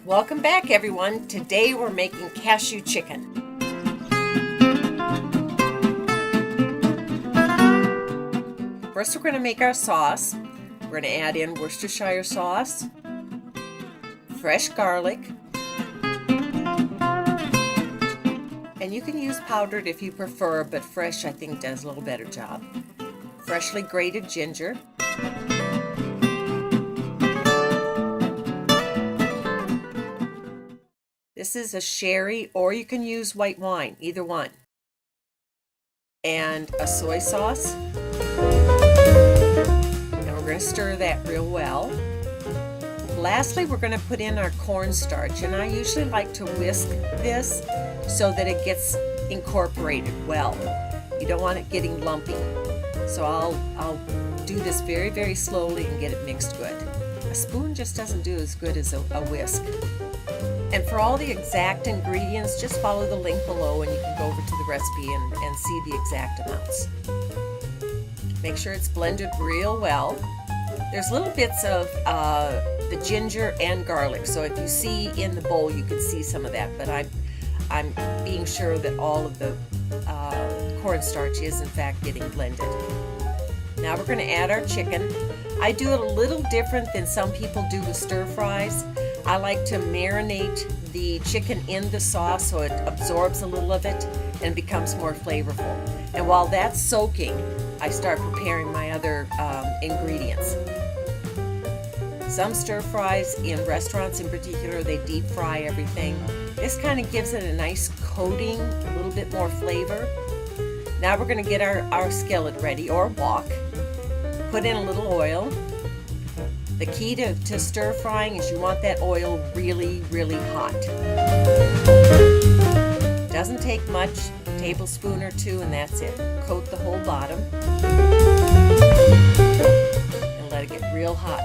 Welcome back, everyone. Today we're making cashew chicken. First, we're going to make our sauce. We're going to add in Worcestershire sauce, fresh garlic, and you can use powdered if you prefer, but fresh I think does a little better job. Freshly grated ginger, this is a sherry, or you can use white wine, either one. And a soy sauce. And we're going to stir that real well. Lastly, we're going to put in our cornstarch. And I usually like to whisk this so that it gets incorporated well. You don't want it getting lumpy. So I'll do this very, very slowly and get it mixed good. A spoon just doesn't do as good as a whisk. And for all the exact ingredients, just follow the link below and you can go over to the recipe and see the exact amounts. Make sure it's blended real well. There's little bits of the ginger and garlic, so if you see in the bowl you can see some of that, but I'm being sure that all of the cornstarch is in fact getting blended. Now we're going to add our chicken. I do it a little different than some people do with stir fries. I like to marinate the chicken in the sauce so it absorbs a little of it and becomes more flavorful. And while that's soaking, I start preparing my other ingredients. Some stir fries in restaurants in particular, they deep fry everything. This kind of gives it a nice coating, a little bit more flavor. Now we're going to get our skillet ready, or wok. Put in a little oil. The key to stir frying is you want that oil really, really hot. Doesn't take much, a tablespoon or two, and that's it. Coat the whole bottom and let it get real hot.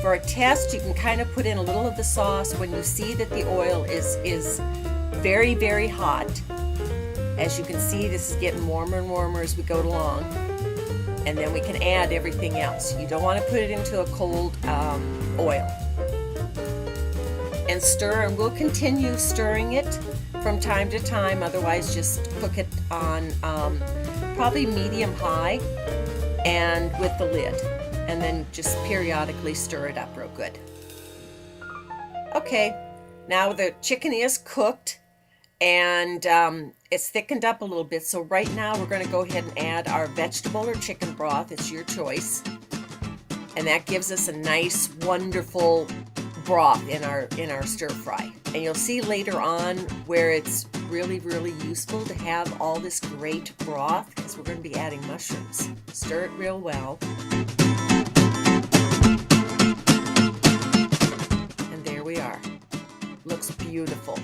For a test, you can kind of put in a little of the sauce when you see that the oil is very, very hot. As you can see, this is getting warmer and warmer as we go along. And then we can add everything else. You don't want to put it into a cold oil. And stir, and we'll continue stirring it from time to time, otherwise just cook it on probably medium-high and with the lid. And then just periodically stir it up real good. Okay, now the chicken is cooked and it's thickened up a little bit, so right now we're going to go ahead and add our vegetable or chicken broth. It's your choice, and that gives us a nice, wonderful broth in our stir fry. And you'll see later on where it's really, really useful to have all this great broth, because we're going to be adding mushrooms. Stir it real well, and there we are. Looks beautiful.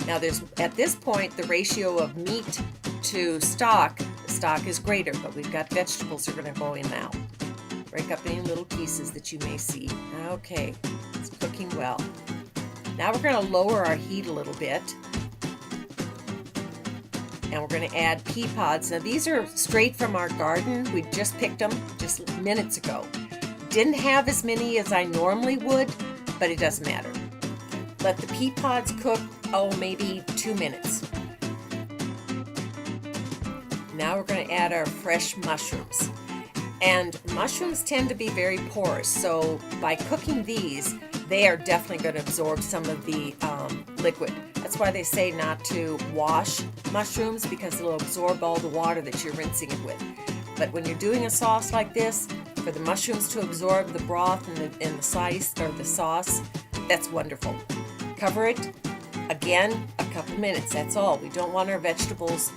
Now at this point, the ratio of meat to stock, the stock is greater, but we've got vegetables that are going to go in now. Break up any little pieces that you may see. Okay, it's cooking well. Now we're going to lower our heat a little bit. And we're going to add pea pods. Now these are straight from our garden. We just picked them just minutes ago. Didn't have as many as I normally would, but it doesn't matter. Let the pea pods cook, maybe 2 minutes. Now we're going to add our fresh mushrooms. And mushrooms tend to be very porous, so by cooking these, they are definitely going to absorb some of the liquid. That's why they say not to wash mushrooms, because it'll absorb all the water that you're rinsing it with. But when you're doing a sauce like this, for the mushrooms to absorb the broth and the slice or the sauce, that's wonderful. Cover it again a couple minutes, that's all. We don't want our vegetables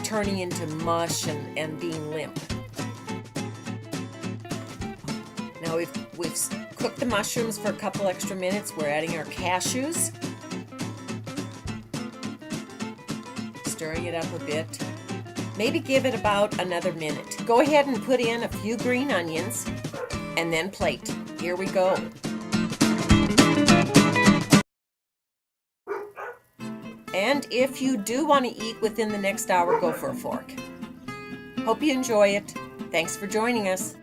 turning into mush and being limp. Now we've cooked the mushrooms for a couple extra minutes. We're adding our cashews, stirring it up a bit. Maybe give it about another minute. Go ahead and put in a few green onions and then plate. Here we go. And if you do want to eat within the next hour, go for a fork. Hope you enjoy it. Thanks for joining us.